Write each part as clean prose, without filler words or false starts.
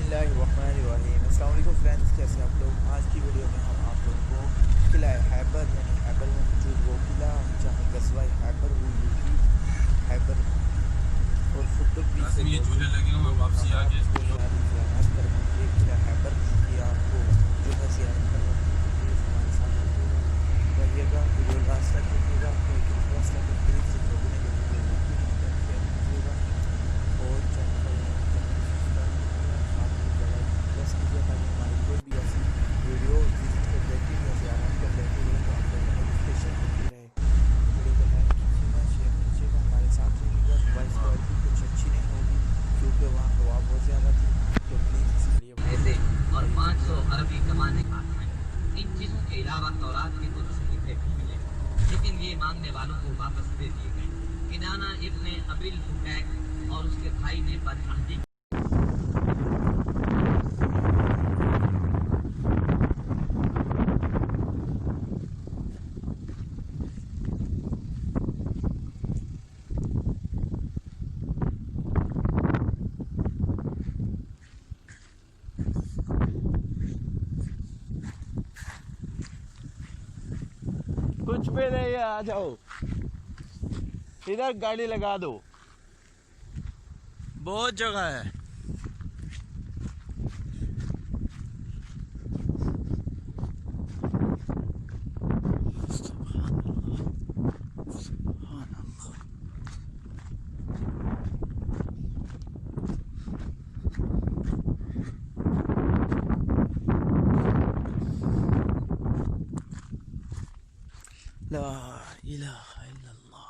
बिस्मिल्लाहिर्रहमानिर्रहीम। अस्सलाम वालेकुम फ्रेंड्स, कैसे आप लोग। आज की वीडियो में हम आप लोगों को किला हैबर यानी हैबर में मौजूद वो किला जहाँ गज़वा हैबर हुई थी, हैबर और खुर्दुबी से मौजूद वो मकामात को शायद ज़ियारत करवाएंगे। किला हैबर की आपको जो है ज़ियारत करवाएंगे, तो प्लीज़ हमारे साथ रहिएगा, वीडियो लास्ट तक देखिएगा। आपको एक रिक्वेस्ट है कि प्लीज़ जिन लोगों ने ये वीडियो देखी है उनके साथ शेयर कीजिएगा और चैनल पर नए हैं तो चैनल को सब्सक्राइब कीजिएगा, साथ ही बेल आइकन को प्रेस कीजिए ताकि हमारी कोई भी ऐसी वीडियो विजिट कर लेके या ज़ियारत कर लेके हो तो आप लोगों को नोटिफिकेशन मिलती रहे। वीडियो को लाइक कीजिएगा, शेयर कीजिएगा, हमारे साथ रहिएगा। वॉइस क्वालिटी कुछ अच्छी नहीं होगी क्योंकि वहाँ हवा बहुत ज़्यादा थी, तो प्लीज़ इसके लिए पैसे और 500 अरबी कमाने का है। इन चीजों के अलावा तौरात के कुछ सहीफे भी मिले, लेकिन ये मांगने वालों को वापस दे दिए गए। किनाना इब्ने अबिल हुकैक और उसके भाई ने बदअहदी कुछ पे नहीं है, आ जाओ इधर, गाड़ी लगा दो, बहुत जगह है। ला इलाहा इल्लल्लाह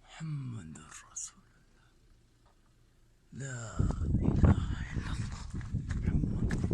मुहम्मदुर रसूलुल्लाह, ला इलाहा इल्लल्लाह मुहम्मदुर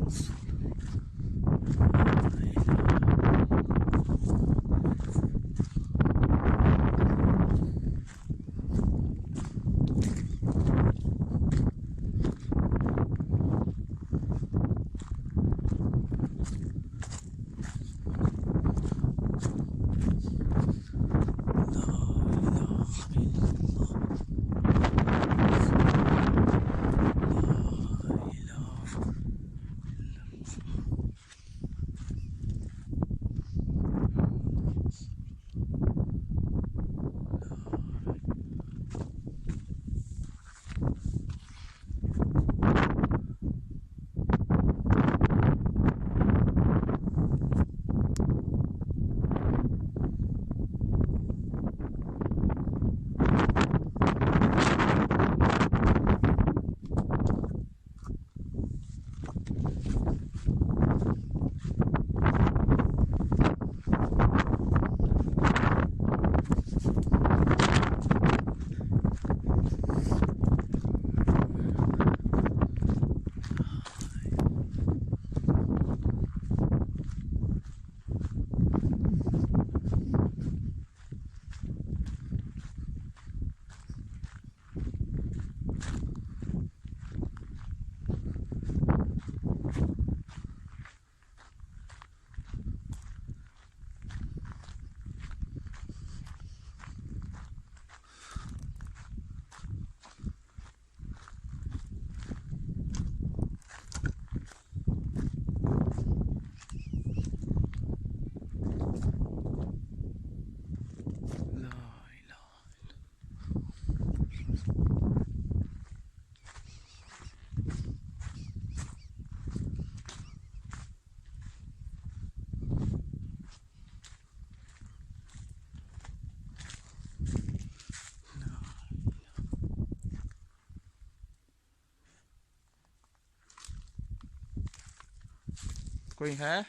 कोई है?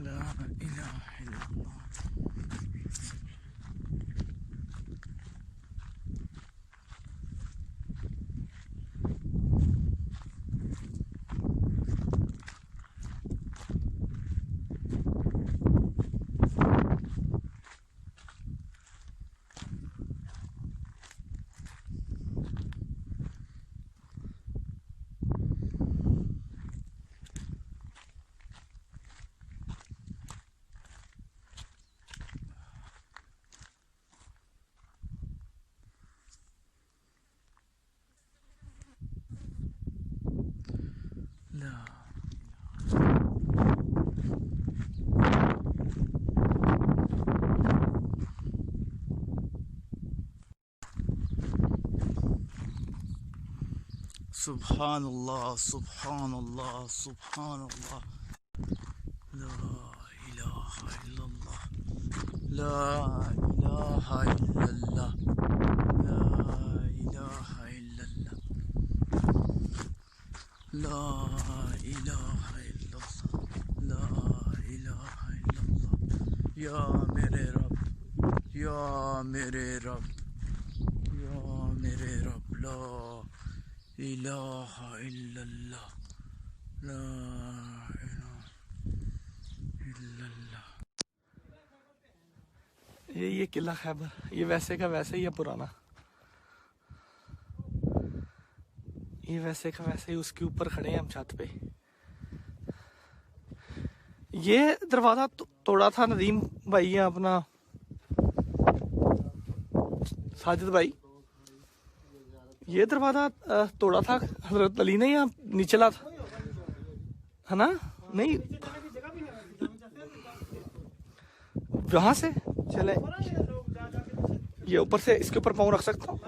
ला इलाहा इल्लल्लाह। सुभान अल्लाह सुभान अल्लाह सुभान अल्लाह। ला इलाहा इल्लल्लाह ला इलाहा इल्लल्लाह ला इलाहा इल्लल्लाह ला इलाहा इल्लल्लाह ला इलाहा इल्लल्लाह। या मेरे रब या मेरे रब या मेरे रब ला इलाहा इल्लल्लाह ला इलाहा इल्लल्लाह। ये किला खैबर, ये वैसे का वैसे ही है पुराना, ये वैसे का वैसे ही। उसके ऊपर खड़े हैं हम छत पे। ये दरवाजा तोड़ा था नदीम भाई है अपना साजिद भाई, ये दरवाजा तोड़ा था हजरत अली ने या निचला था, है ना? नहीं वहां से चले, ये ऊपर से इसके ऊपर पाँव रख सकता हूँ।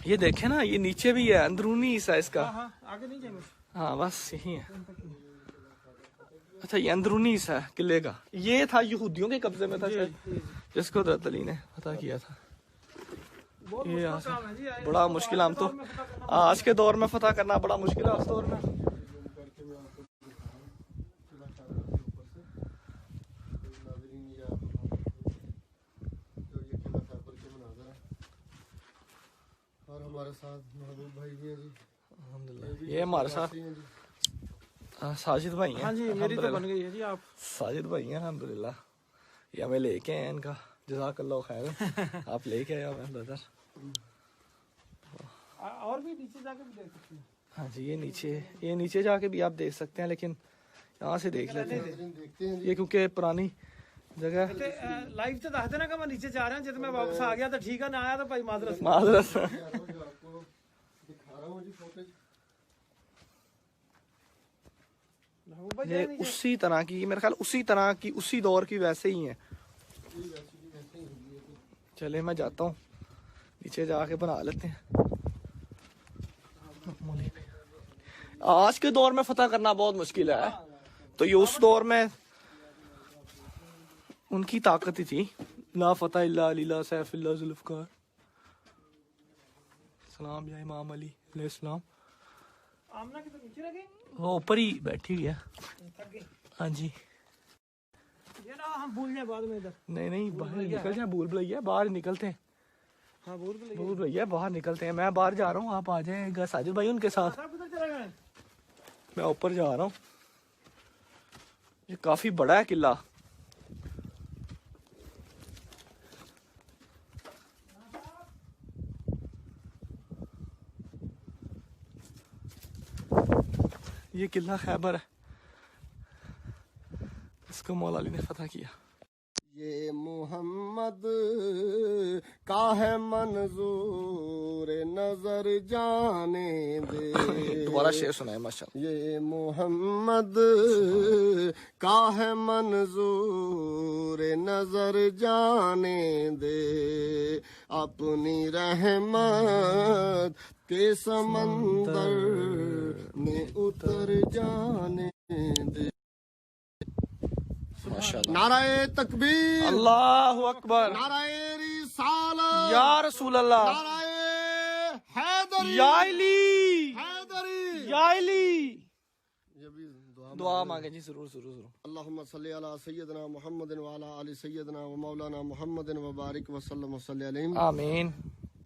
ये देखे ना, ये नीचे भी है, अंदरूनी हिस्सा इसका। आगे नहीं जाएंगे। हाँ बस यही है। अच्छा ये अंदरूनी हिस्सा है किले का। ये था यहूदियों के कब्जे में था शायद, जिसको हज़रत अली ने फतह किया था। ये बड़ा मुश्किल, हम तो आज के दौर में फतह करना बड़ा मुश्किल है। उस दौर में और हमारे साथ महबूब भाई भी हैं जी। अल्हम्दुलिल्लाह। ये हमारे साथ साजिद भाई हैं। हाँ जी, मेरी तो बन गई है जी। आप साजिद भाई हैं अल्हम्दुलिल्लाह। ये हमें लेके आए इनका, जज़ाकल्लाह खैर। आप लेके आए हमें ब्रदर। और भी नीचे जाके भी देख सकते हैं। हाँ जी ये नीचे जाके भी आप देख सकते हैं, लेकिन यहाँ से देख लेते हैं ये, क्योंकि पुरानी जगह। लाइव तो दस देना कि मैं नीचे जा रहा हूँ, जब मैं वापस आ गया तो ठीक है, ना आया तो भाई माजरत। माजरत। ये उसी तरह की, मेरे ख्याल उसी तरह की, उसी दौर की वैसे ही है। चले मैं जाता हूँ नीचे जाके बना लेते हैं। आज के दौर में फतह करना बहुत मुश्किल है, तो ये उस दौर में उनकी ताकत ही थी। ला फतह इल्ला अली सैफिल्ला जुल्फकार। सलाम या इमाम अली अलैहिस्सलाम। आमना की तो नीचे रह गई, वो ऊपर ही बैठी हुई है। हाँ जी ये ना हम भूल जाए बाद में इधर। नहीं बाहर निकल जाए, भूल भुलैया बाहर निकलते हैं। हाँ भूल भुलैया बाहर निकलते हैं। मैं बाहर जा रहा हूँ, आप आ जाएगा साजिद भाई उनके साथ। मैं ऊपर जा रहा हूँ। ये काफी बड़ा है किला। ये किला खैबर है, इसको मौला अली ने फतह किया। ये मोहम्मद का है मंजूर नजर जाने दे। दोबारा शेर सुनाए माशाअल्लाह। ये मोहम्मद का है मंजूर नजर जाने दे, अपनी रहमत के समंदर में उतर जाने दे। नाराए तकबीर, अल्लाहु अकबर, नाराए रिसालत, या रसूल अल्लाह, नाराए हैदरी, या अली, हैदरी, या अली। मांगे भी दुआ मांगे जी, जरूर जरूर जरूर। अल्लाहुम्मा सल्ली अला सय्यदना मुहम्मदिन व अला आलि सय्यदना व मौलाना मुहम्मदिन व बारिक व सल्लम व सल्ली अलैहि। आमीन।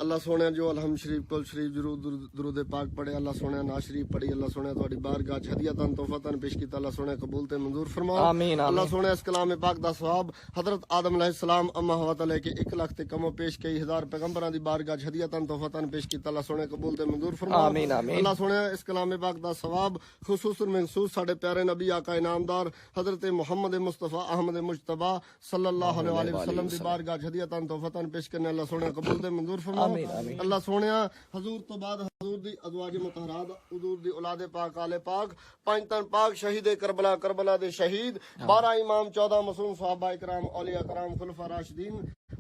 अल्लाह सोने जो अलहम शरीफ कुल शरीफ जरूर दुरूद पाक पढ़े, अल्लाह सोने ना शरीफ पढ़ी, अल्लाह सोने थोड़ी बारगाह च हदियतन तोहफतन पेश कीता, अल्लाह सोने कबूल ते मंजूर फरमा। आमीन अल्लाह आमीन। सोने इस कलाम पाक दा सवाब हजरत आदम अलैहिस्सलाम अम्मा हवा तले के 1 लाख ते कमो पेश कई हजार पैगंबरां दी बारगाह च हदियतन तोहफतन पेश कीता, अल्लाह सोने कबूल ते मंजूर फरमा। आमीन आमीन। अल्लाह सोने इस कलाम पाक दा सवाब खुसूसन महसूस साडे प्यारे नबी आका इनामदार हजरत मुहम्मद मुस्तफा अहमद मुज्तबा सल्लल्लाहु अलैहि वसल्लम दी बारगाह च हदियतन तोहफतन पेश करने, अल्लाह सोने कबूल ते मंजूर फरमा। अल्लाह सोने हजूर तो बाद हजूर दी अज़वाज मुतहरात, हजूर दी औलाद पाक, आले पाक, पंज तन पाक, शहीद करबला, करबला दे शहीद, 12 इमाम, 14 मासूम सहाबा इकराम, औलिया कराम, खुलफा राशिदीन,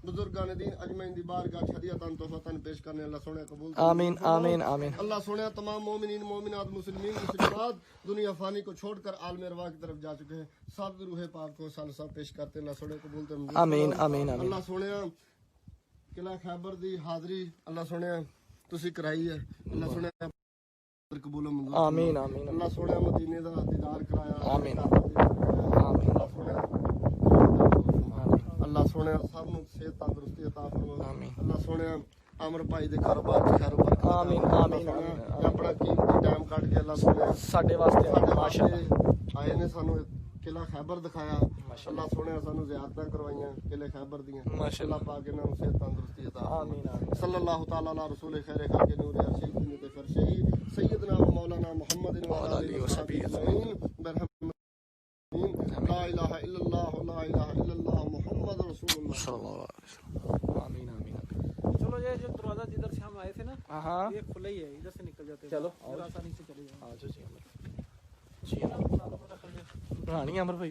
बुजुर्गान दीन अजमैन दी बारगाह च हदियतन तोहफतन पेश करने, अल्लाह सोने कबूल आमीन आमीन आमीन। अल्लाह सोने तमाम मोमिनीन मोमिनात मुस्लिमीन मुस्लिमात दुनिया फानी को छोड़कर आलम अरवाह की तरफ जा चुके हैं, सब रूह पाक को सालसा पेश करते, अल्लाह सोने कबूल ते मंजूर आमीन फरमा। आमीन आमीन। अल्लाह सोने किला खैबर दी हाजरी अल्लाह सोने तुसी कराई है, अल्लाह सोने कबूल मंजूर फरमा। आमीन आमीन। अल्लाह सोने मदीने दा दीदार कराया। आमीन आमीन। अल्लाह सोने सब नु सेहत तंदुरुस्ती अता फरमा। आमीन। अल्लाह सोने अमर भाई दे कारोबार च खैर बरकत। आमीन आमीन आमीन। अपना कीमती टाइम कट के अल्लाह सोने साडे वास्ते माशाअल्लाह आए ने सानू किला खैबर दिखाया, अल्लाह सोने सानू ज़ियारतां करवाइयां किले खैबर दियां, माशाअल्लाह पाक इन्हां नूं सेहत तंदुरुस्ती अता आमीन आमीन। सल्लल्लाहु तआला अला रसूल खैर खाके नूर अर्शी दुनिया ते फरशही सय्यदना व मौलाना मुहम्मदिन व अला आलिहि व सहाबिहि अजमईन बरहम ला इलाहा इल्लल्लाह ला इलाहा इल्लल्लाह मुहम्मद रसूलुल्लाह सल्लल्लाहु अलैहि वसल्लम। आमीन आमीन। चलो ये जो दरवाजा जिधर से हम आए थे ना, हाँ ये खुला ही है, इधर से निकल जाते हैं। चलो इधर आसानी से चले जाओ। आ जाओ जी अमर जी बनानी है अमर भाई।